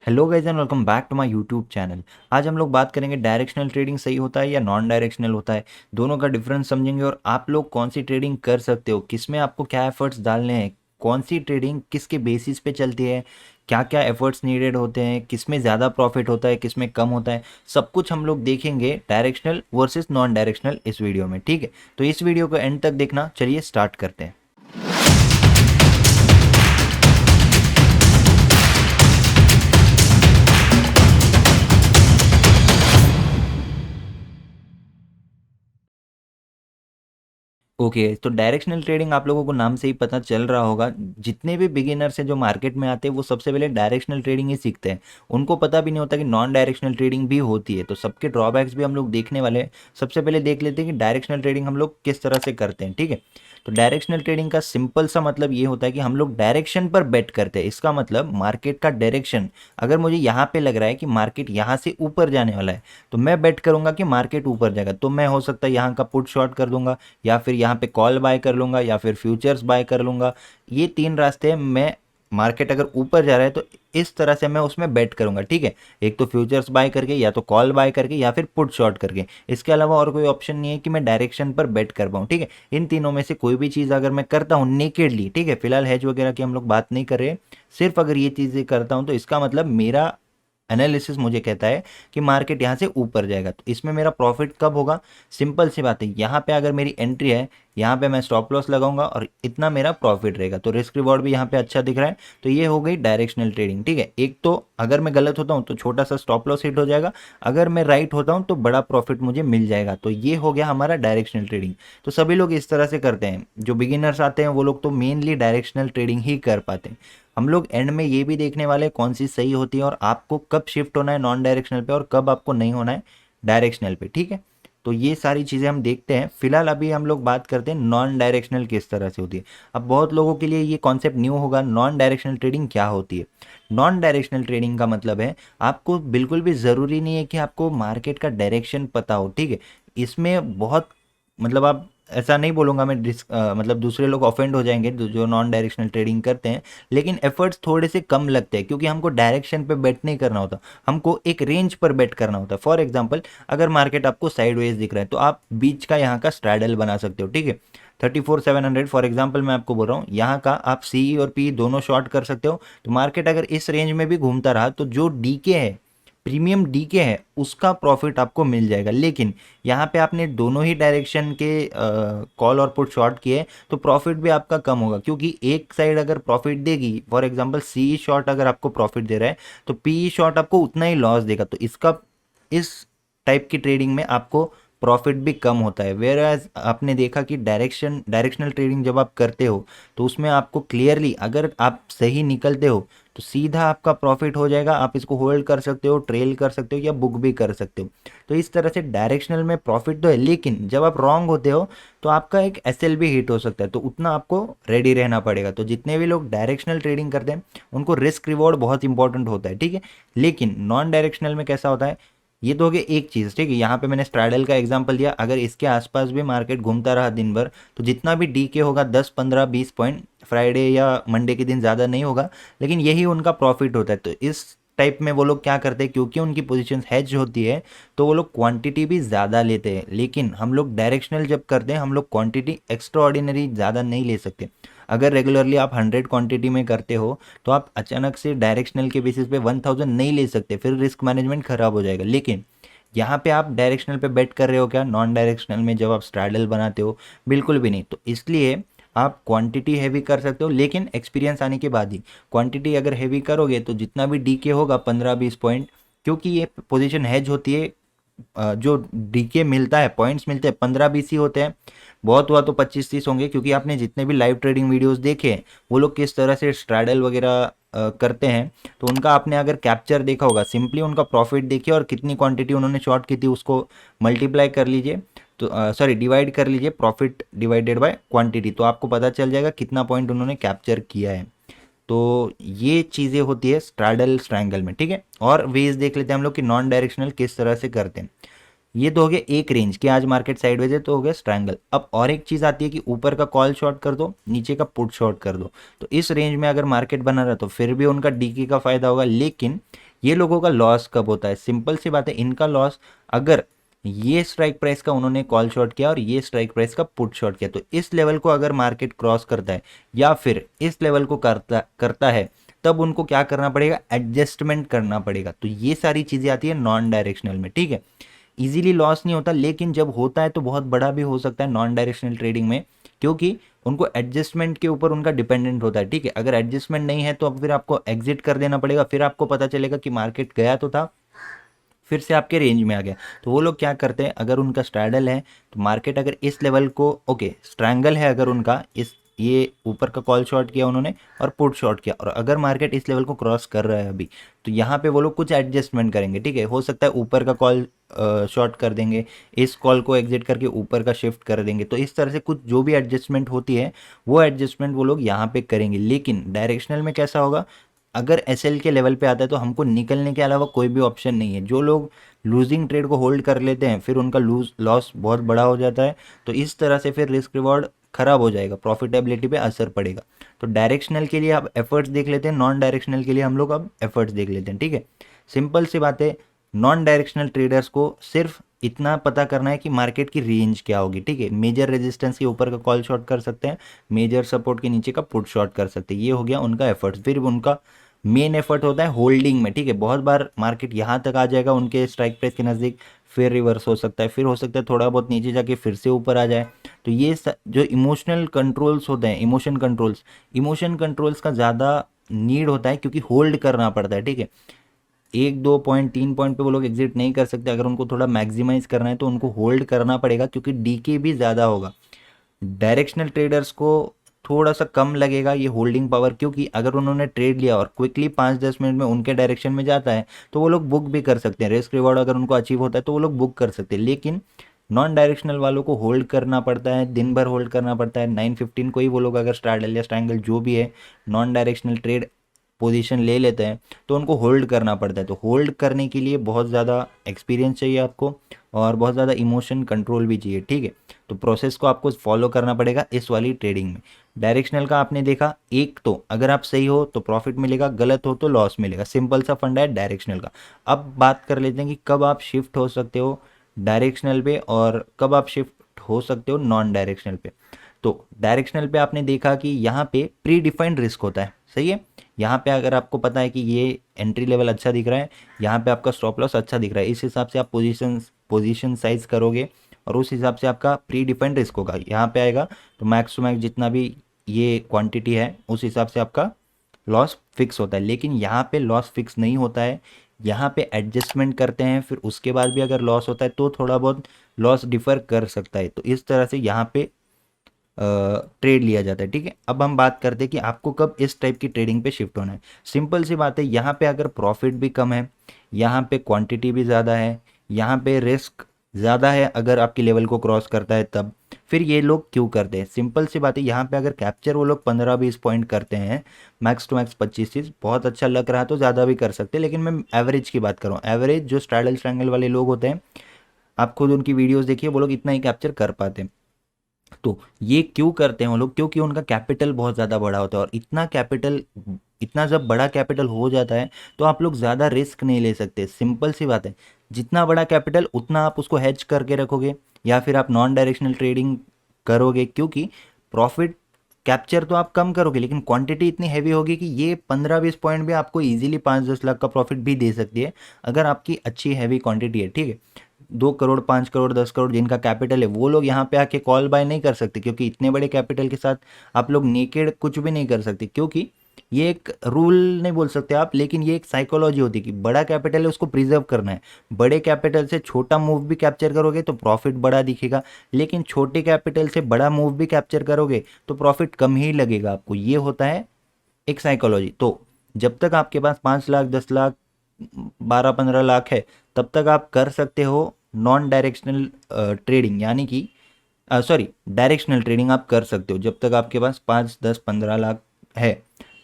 Hello guys and welcome back to my YouTube channel. आज हम लोग बात करेंगे डायरेक्शनल ट्रेडिंग सही होता है या नॉन डायरेक्शनल होता है, दोनों का डिफरेंस समझेंगे और आप लोग कौन सी ट्रेडिंग कर सकते हो, किस में आपको क्या एफर्ट्स डालने हैं, कौन सी ट्रेडिंग किसके बेसिस पे चलती है, क्या क्या एफर्ट्स नीडेड होते हैं, किस में ज़्यादा प्रॉफिट होता है, किस में कम होता है, सब कुछ हम लोग देखेंगे डायरेक्शनल वर्सेस नॉन डायरेक्शनल इस वीडियो में। ठीक है, तो इस वीडियो को एंड तक देखना। चलिए स्टार्ट करते हैं। ओके, तो डायरेक्शनल ट्रेडिंग आप लोगों को नाम से ही पता चल रहा होगा। जितने भी बिगिनर्स हैं जो मार्केट में आते हैं वो सबसे पहले डायरेक्शनल ट्रेडिंग ही सीखते हैं। उनको पता भी नहीं होता कि नॉन डायरेक्शनल ट्रेडिंग भी होती है। तो सबके ड्रॉबैक्स भी हम लोग देखने वाले हैं। सबसे पहले देख लेते हैं कि डायरेक्शनल ट्रेडिंग हम लोग किस तरह से करते हैं। ठीक है, तो डायरेक्शनल ट्रेडिंग का सिंपल सा मतलब ये होता है कि हम लोग डायरेक्शन पर बेट करते हैं। इसका मतलब मार्केट का डायरेक्शन, अगर मुझे यहाँ पे लग रहा है कि मार्केट यहाँ से ऊपर जाने वाला है तो मैं बेट करूंगा कि मार्केट ऊपर जाएगा। तो मैं हो सकता है यहाँ का पुट शॉर्ट कर दूंगा, या फिर यहाँ पे कॉल बाय कर लूँगा, या फिर फ्यूचर्स बाय कर लूँगा। ये तीन रास्ते हैं। मैं मार्केट अगर ऊपर जा रहा है तो इस तरह से मैं उसमें बेट करूंगा। ठीक है, एक तो फ्यूचर्स बाय करके, या तो कॉल बाय करके, या फिर पुट शॉर्ट करके। इसके अलावा और कोई ऑप्शन नहीं है कि मैं डायरेक्शन पर बेट कर पाऊँ। ठीक है, इन तीनों में से कोई भी चीज़ अगर मैं करता हूँ नेकेडली, ठीक है, फिलहाल हेज वगैरह की हम लोग बात नहीं कर रहे, सिर्फ अगर ये चीज़ें करता हूँ तो इसका मतलब मेरा एनालिसिस मुझे कहता है कि मार्केट यहाँ से ऊपर जाएगा। तो इसमें मेरा प्रॉफिट कब होगा? सिंपल सी बात है, यहाँ पे अगर मेरी एंट्री है, यहाँ पे मैं स्टॉप लॉस लगाऊंगा और इतना मेरा प्रॉफिट रहेगा। तो रिस्क रिवॉर्ड भी यहाँ पे अच्छा दिख रहा है। तो ये हो गई डायरेक्शनल ट्रेडिंग। ठीक है, एक तो अगर मैं गलत होता हूँ तो छोटा सा स्टॉप लॉस हिट हो जाएगा, अगर मैं राइट होता हूँ तो बड़ा प्रॉफिट मुझे मिल जाएगा। तो ये हो गया हमारा डायरेक्शनल ट्रेडिंग। तो सभी लोग इस तरह से करते हैं। जो बिगिनर्स आते हैं वो लोग तो मेनली डायरेक्शनल ट्रेडिंग ही कर पाते हैं। हम लोग एंड में ये भी देखने वाले हैं कौन सी सही होती है और आपको कब शिफ्ट होना है नॉन डायरेक्शनल पे और कब आपको नहीं होना है डायरेक्शनल पे। ठीक है, तो ये सारी चीज़ें हम देखते हैं। फिलहाल अभी हम लोग बात करते हैं नॉन डायरेक्शनल किस तरह से होती है। अब बहुत लोगों के लिए ये कॉन्सेप्ट न्यू होगा, नॉन डायरेक्शनल ट्रेडिंग क्या होती है। नॉन डायरेक्शनल ट्रेडिंग का मतलब है आपको बिल्कुल भी ज़रूरी नहीं है कि आपको मार्केट का डायरेक्शन पता हो। ठीक है, इसमें बहुत मतलब आप ऐसा नहीं बोलूँगा मैं, मतलब दूसरे लोग ऑफेंड हो जाएंगे जो नॉन डायरेक्शनल ट्रेडिंग करते हैं, लेकिन एफर्ट्स थोड़े से कम लगते हैं क्योंकि हमको डायरेक्शन पे बेट नहीं करना होता, हमको एक रेंज पर बेट करना होता है। फॉर एग्जांपल, अगर मार्केट आपको साइडवेज दिख रहा है तो आप बीच का यहाँ का स्ट्रैडल बना सकते हो। ठीक है, 34,700 फॉर एग्जांपल मैं आपको बोल रहा हूँ, यहाँ का आप सी और पी दोनों शॉर्ट कर सकते हो। तो मार्केट अगर इस रेंज में भी घूमता रहा तो जो डीके है, प्रीमियम डीके है, उसका प्रॉफिट आपको मिल जाएगा। लेकिन यहाँ पे आपने दोनों ही डायरेक्शन के कॉल और पुट शॉर्ट किए तो प्रॉफिट भी आपका कम होगा, क्योंकि एक साइड अगर प्रॉफिट देगी, फॉर एग्जांपल सी शॉर्ट अगर आपको प्रॉफिट दे रहा है तो पी शॉर्ट आपको उतना ही लॉस देगा। तो इसका इस टाइप की ट्रेडिंग में आपको प्रॉफिट भी कम होता है। वेयर एज आपने देखा कि डायरेक्शनल ट्रेडिंग जब आप करते हो तो उसमें आपको क्लियरली, अगर आप सही निकलते हो तो सीधा आपका प्रॉफिट हो जाएगा। आप इसको होल्ड कर सकते हो, ट्रेल कर सकते हो, या बुक भी कर सकते हो। तो इस तरह से डायरेक्शनल में प्रॉफिट तो है, लेकिन जब आप रॉन्ग होते हो तो आपका एक एसएल भी हिट हो सकता है। तो उतना आपको रेडी रहना पड़ेगा। तो जितने भी लोग डायरेक्शनल ट्रेडिंग करते हैं उनको रिस्क रिवॉर्ड बहुत इंपॉर्टेंट होता है। ठीक है, लेकिन नॉन डायरेक्शनल में कैसा होता है, ये तो हो गया एक चीज़। ठीक है, यहाँ पे मैंने स्ट्रैडल का एग्जांपल दिया। अगर इसके आसपास भी मार्केट घूमता रहा दिन भर तो जितना भी डी के होगा 10, 15, 20 पॉइंट, फ्राइडे या मंडे के दिन ज़्यादा नहीं होगा, लेकिन यही उनका प्रॉफिट होता है। तो इस टाइप में वो लोग क्या करते हैं, क्योंकि उनकी पोजीशन हैज होती है तो वो लोग क्वांटिटी भी ज़्यादा लेते हैं। लेकिन हम लोग डायरेक्शनल जब करते हैं हम लोग क्वांटिटी एक्स्ट्रा ऑर्डिनरी ज़्यादा नहीं ले सकते। अगर रेगुलरली आप 100 क्वांटिटी में करते हो तो आप अचानक से डायरेक्शनल के बेसिस पे 1000 नहीं ले सकते, फिर रिस्क मैनेजमेंट खराब हो जाएगा। लेकिन यहाँ पे आप डायरेक्शनल पे बेट कर रहे हो क्या? नॉन डायरेक्शनल में जब आप स्ट्रैडल बनाते हो बिल्कुल भी नहीं। तो इसलिए आप क्वांटिटी हैवी कर सकते हो, लेकिन एक्सपीरियंस आने के बाद ही। क्वांटिटी अगर हैवी करोगे तो जितना भी डीके होगा 15, 20 पॉइंट, क्योंकि ये पोजीशन हैज होती है, जो डीके मिलता है, पॉइंट्स मिलते हैं 15, 20 ही होते हैं। बहुत हुआ तो 25, 30 होंगे, क्योंकि आपने जितने भी लाइव ट्रेडिंग वीडियोस देखे हैं वो लोग किस तरह से स्ट्रैडल वगैरह करते हैं, तो उनका आपने अगर कैप्चर देखा होगा, सिंपली उनका प्रॉफिट देखिए और कितनी क्वांटिटी उन्होंने शॉर्ट की थी उसको मल्टीप्लाई कर लीजिए। तो सॉरी, डिवाइड कर लीजिए, प्रॉफिट डिवाइडेड बाय क्वांटिटी, तो आपको पता चल जाएगा कितना पॉइंट उन्होंने कैप्चर किया है। तो ये चीज़ें होती है स्ट्रैडल स्ट्रैंगल में। ठीक है, और वेज देख लेते हैं हम लोग कि नॉन डायरेक्शनल किस तरह से करते हैं। ये तो हो गया एक रेंज कि आज मार्केट साइडवेज है तो हो गया स्ट्रैंगल। अब और एक चीज़ आती है कि ऊपर का कॉल शॉर्ट कर दो, नीचे का पुट शॉर्ट कर दो। तो इस रेंज में अगर मार्केट बना रहा तो फिर भी उनका डीके का फायदा होगा, लेकिन ये लोगों का लॉस कब होता है? सिंपल सी बात है, इनका लॉस अगर ये स्ट्राइक प्राइस का उन्होंने कॉल शॉर्ट किया और ये स्ट्राइक प्राइस का पुट शॉर्ट किया, तो इस लेवल को अगर मार्केट क्रॉस करता है या फिर इस लेवल को करता करता है, तब उनको क्या करना पड़ेगा? एडजस्टमेंट करना पड़ेगा। तो ये सारी चीज़ें आती है नॉन डायरेक्शनल में, ठीक है। इजीली लॉस नहीं होता, लेकिन जब होता है तो बहुत बड़ा भी हो सकता है नॉन डायरेक्शनल ट्रेडिंग में, क्योंकि उनको एडजस्टमेंट के ऊपर उनका डिपेंडेंट होता है, ठीक है। अगर एडजस्टमेंट नहीं है तो अब फिर आपको एग्जिट कर देना पड़ेगा, फिर आपको पता चलेगा कि मार्केट गया तो था, फिर से आपके रेंज में आ गया। तो वो लोग क्या करते हैं, अगर उनका स्ट्रैडल है तो मार्केट अगर इस लेवल को, ओके स्ट्रैंगल है अगर उनका, इस ये ऊपर का कॉल शॉर्ट किया उन्होंने और पुट शॉर्ट किया, और अगर मार्केट इस लेवल को क्रॉस कर रहा है अभी, तो यहाँ पे वो लोग कुछ एडजस्टमेंट करेंगे, ठीक है। हो सकता है ऊपर का कॉल शॉर्ट कर देंगे, इस कॉल को एग्जिट करके ऊपर का शिफ्ट कर देंगे। तो इस तरह से कुछ जो भी एडजस्टमेंट होती है वो एडजस्टमेंट वो लोग यहाँ पे करेंगे। लेकिन डायरेक्शनल में कैसा होगा, अगर एसएल के लेवल पे आता है तो हमको निकलने के अलावा कोई भी ऑप्शन नहीं है। जो लोग लूजिंग ट्रेड को होल्ड कर लेते हैं फिर उनका लॉस बहुत बड़ा हो जाता है, तो इस तरह से फिर रिस्क रिवॉर्ड खराब हो जाएगा, प्रॉफिटेबिलिटी पे असर पड़ेगा। तो डायरेक्शनल के लिए आप एफर्ट्स देख लेते हैं, नॉन डायरेक्शनल के लिए हम लोग अब एफर्ट्स देख लेते हैं, ठीक है। सिंपल सी बात है, नॉन डायरेक्शनल ट्रेडर्स को सिर्फ इतना पता करना है कि मार्केट की रेंज क्या होगी, ठीक है। मेजर रेजिस्टेंस के ऊपर का कॉल शॉर्ट कर सकते हैं, मेजर सपोर्ट के नीचे का पुट शॉर्ट कर सकते हैं, ये हो गया उनका एफर्ट्स। फिर उनका मेन एफर्ट होता है होल्डिंग में, ठीक है। बहुत बार मार्केट यहाँ तक आ जाएगा उनके स्ट्राइक प्राइस के नज़दीक, फिर रिवर्स हो सकता है, फिर हो सकता है थोड़ा बहुत नीचे जाके फिर से ऊपर आ जाए। तो ये जो इमोशनल कंट्रोल्स होते हैं, इमोशन कंट्रोल्स का ज़्यादा नीड होता है, क्योंकि होल्ड करना पड़ता है, ठीक है। 1 2 पॉइंट 3 पॉइंट पे वो लोग एग्जिट नहीं कर सकते। अगर उनको थोड़ा मैक्सिमाइज करना है तो उनको होल्ड करना पड़ेगा, क्योंकि डीके भी ज़्यादा होगा। डायरेक्शनल ट्रेडर्स को थोड़ा सा कम लगेगा ये होल्डिंग पावर, क्योंकि अगर उन्होंने ट्रेड लिया और क्विकली 5-10 मिनट में उनके डायरेक्शन में जाता है तो वो लोग बुक भी कर सकते हैं, रिस्क रिवॉर्ड अगर उनको अचीव होता है तो वो लोग बुक कर सकते हैं। लेकिन नॉन डायरेक्शनल वालों को होल्ड करना पड़ता है, दिन भर होल्ड करना पड़ता है। 9:15 को ही वो लोग अगर स्ट्रैडल या स्ट्रैंगल जो भी है नॉन डायरेक्शनल ट्रेड पोजीशन ले लेते हैं तो उनको होल्ड करना पड़ता है। तो होल्ड करने के लिए बहुत ज़्यादा एक्सपीरियंस चाहिए आपको और बहुत ज़्यादा इमोशन कंट्रोल भी चाहिए, ठीक है। तो प्रोसेस को आपको फॉलो करना पड़ेगा इस वाली ट्रेडिंग में। डायरेक्शनल का आपने देखा, एक तो अगर आप सही हो तो प्रॉफिट मिलेगा, गलत हो तो लॉस मिलेगा, सिंपल सा फंडा है डायरेक्शनल का। अब बात कर लेते हैं कि कब आप शिफ्ट हो सकते हो डायरेक्शनल पे और कब आप शिफ्ट हो सकते हो नॉन डायरेक्शनल पे। तो डायरेक्शनल पे आपने देखा कि यहाँ पे प्री डिफाइंड रिस्क होता है, सही है। यहाँ पे अगर आपको पता है कि ये एंट्री लेवल अच्छा दिख रहा है, यहाँ पे आपका स्टॉप लॉस अच्छा दिख रहा है, इस हिसाब से आप पोजीशन साइज करोगे और उस हिसाब से आपका प्री डिफाइंड रिस्क होगा। यहाँ पे आएगा तो मैक्स टू मैक्स जितना भी ये क्वांटिटी है उस हिसाब से आपका लॉस फिक्स होता है। लेकिन यहाँ पे लॉस फिक्स नहीं होता है, यहाँ पे एडजस्टमेंट करते हैं, फिर उसके बाद भी अगर लॉस होता है तो थोड़ा बहुत लॉस डिफर कर सकता है। तो इस तरह से यहाँ पे ट्रेड लिया जाता है, ठीक है। अब हम बात करते हैं कि आपको कब इस टाइप की ट्रेडिंग पे शिफ्ट होना है। सिंपल सी बात है, यहाँ पे अगर प्रॉफिट भी कम है, यहाँ पे क्वांटिटी भी ज़्यादा है, यहाँ पे रिस्क ज़्यादा है, अगर आपकी लेवल को क्रॉस करता है तब फिर ये लोग क्यों करते हैं? सिंपल सी बात है, यहाँ पे अगर कैप्चर वो लोग 15-20 पॉइंट करते हैं, मैक्स टू मैक्स 25-30, बहुत अच्छा लग रहा है तो ज़्यादा भी कर सकते हैं। लेकिन मैं एवरेज की बात कर रहा हूँ, एवरेज जो स्ट्रैडल स्ट्रैंगल वाले लोग होते हैं, आप खुद उनकी वीडियोज़ देखिए, वो लोग इतना ही कैप्चर कर पाते हैं। तो ये क्यों करते हैं वो लोग? क्योंकि उनका कैपिटल बहुत ज़्यादा बड़ा होता है, और इतना जब बड़ा कैपिटल हो जाता है तो आप लोग ज़्यादा रिस्क नहीं ले सकते। सिंपल सी बात है, जितना बड़ा कैपिटल उतना आप उसको हेज करके रखोगे या फिर आप नॉन डायरेक्शनल ट्रेडिंग करोगे, क्योंकि प्रॉफिट कैप्चर तो आप कम करोगे लेकिन क्वांटिटी इतनी हैवी होगी कि ये 15-20 पॉइंट भी आपको इजीली 5-10 लाख का प्रॉफिट भी दे सकती है, अगर आपकी अच्छी हैवी क्वांटिटी है, ठीक है। 2 करोड़ 5 करोड़ 10 करोड़ जिनका कैपिटल है वो लोग यहाँ पे आके कॉल बाय नहीं कर सकते, क्योंकि इतने बड़े कैपिटल के साथ आप लोग नेकेड कुछ भी नहीं कर सकते। क्योंकि ये एक रूल नहीं बोल सकते आप, लेकिन ये एक साइकोलॉजी होती है कि बड़ा कैपिटल है उसको प्रिजर्व करना है। बड़े कैपिटल से छोटा मूव भी कैप्चर करोगे तो प्रॉफिट बड़ा दिखेगा, लेकिन छोटे कैपिटल से बड़ा मूव भी कैप्चर करोगे तो प्रॉफिट कम ही लगेगा आपको। ये होता है एक साइकोलॉजी। तो जब तक आपके पास 5 लाख 10 लाख 12-15 लाख है तब तक आप कर सकते हो नॉन डायरेक्शनल ट्रेडिंग, यानी कि सॉरी डायरेक्शनल ट्रेडिंग आप कर सकते हो जब तक आपके पास 5-10-15 लाख है।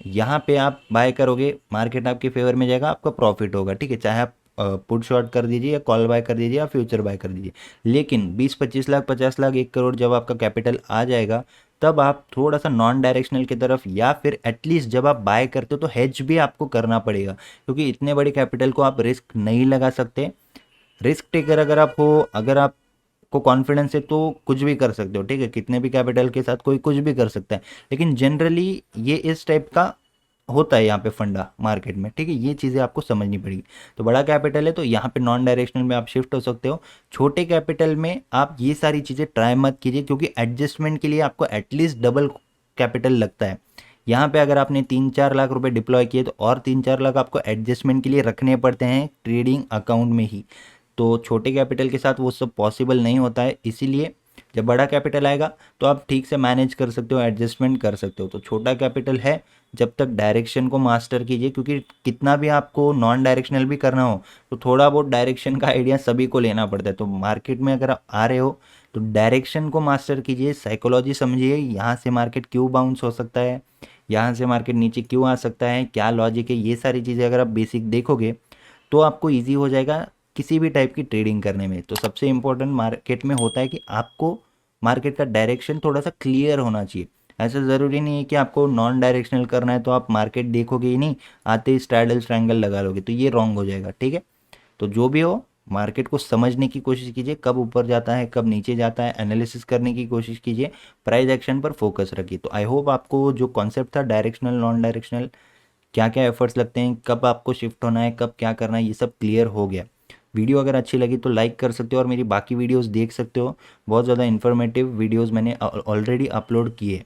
यहाँ पे आप बाय करोगे, मार्केट आपके फेवर में जाएगा, आपका प्रॉफिट होगा, ठीक है। चाहे आप पुट शॉर्ट कर दीजिए या कॉल बाय कर दीजिए या फ्यूचर बाय कर दीजिए। लेकिन 20-25 लाख 50 लाख 1 करोड़ जब आपका कैपिटल आ जाएगा तब आप थोड़ा सा नॉन डायरेक्शनल की तरफ, या फिर एटलीस्ट जब आप बाय करते हो तो हेज भी आपको करना पड़ेगा, क्योंकि इतने बड़े कैपिटल को आप रिस्क नहीं लगा सकते। रिस्क टेकर अगर आप हो, अगर आपको कॉन्फिडेंस है तो कुछ भी कर सकते हो, ठीक है, कितने भी कैपिटल के साथ कोई कुछ भी कर सकता है। लेकिन जनरली ये इस टाइप का होता है यहाँ पे फंडा मार्केट में, ठीक है, ये चीज़ें आपको समझनी पड़ेगी। तो बड़ा कैपिटल है तो यहाँ पे नॉन डायरेक्शनल में आप शिफ्ट हो सकते हो। छोटे कैपिटल में आप ये सारी चीज़ें ट्राई मत कीजिए, क्योंकि एडजस्टमेंट के लिए आपको एटलीस्ट डबल कैपिटल लगता है। यहाँ पे अगर आपने 3-4 लाख रुपए डिप्लॉय किए तो और 3-4 लाख आपको एडजस्टमेंट के लिए रखने पड़ते हैं ट्रेडिंग अकाउंट में ही। तो छोटे कैपिटल के साथ वो सब पॉसिबल नहीं होता है, इसीलिए जब बड़ा कैपिटल आएगा तो आप ठीक से मैनेज कर सकते हो, एडजस्टमेंट कर सकते हो। तो छोटा कैपिटल है, जब तक डायरेक्शन को मास्टर कीजिए, क्योंकि कितना भी आपको नॉन डायरेक्शनल भी करना हो तो थोड़ा बहुत डायरेक्शन का आइडिया सभी को लेना पड़ता है। तो मार्केट में अगर आप आ रहे हो तो डायरेक्शन को मास्टर कीजिए, साइकोलॉजी समझिए, यहाँ से मार्केट क्यों बाउंस हो सकता है, यहाँ से मार्केट नीचे क्यों आ सकता है, क्या लॉजिक है, ये सारी चीज़ें अगर आप बेसिक देखोगे तो आपको ईजी हो जाएगा किसी भी टाइप की ट्रेडिंग करने में। तो सबसे इम्पोर्टेंट मार्केट में होता है कि आपको मार्केट का डायरेक्शन थोड़ा सा क्लियर होना चाहिए। ऐसा ज़रूरी नहीं है कि आपको नॉन डायरेक्शनल करना है तो आप मार्केट देखोगे ही नहीं, आते ही स्ट्रैडल ट्रायंगल लगा लोगे, तो ये रॉन्ग हो जाएगा, ठीक है। तो जो भी हो, मार्केट को समझने की कोशिश कीजिए, कब ऊपर जाता है कब नीचे जाता है, एनालिसिस करने की कोशिश कीजिए, प्राइस एक्शन पर फोकस रखिए। तो आई होप आपको जो कॉन्सेप्ट था डायरेक्शनल नॉन डायरेक्शनल, क्या क्या एफर्ट्स लगते हैं, कब आपको शिफ्ट होना है, कब क्या करना है, ये सब क्लियर हो गया। वीडियो अगर अच्छी लगी तो लाइक कर सकते हो और मेरी बाकी वीडियोस देख सकते हो। बहुत ज़्यादा इन्फॉर्मेटिव वीडियोस मैंने ऑलरेडी अपलोड किए।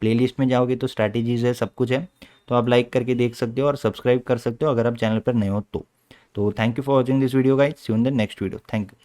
प्लेलिस्ट में जाओगे तो स्ट्रैटेजीज है, सब कुछ है, तो आप लाइक करके देख सकते हो और सब्सक्राइब कर सकते हो अगर आप चैनल पर नए हो तो। Thank you for watching this video guys, see you in the next video, thank you.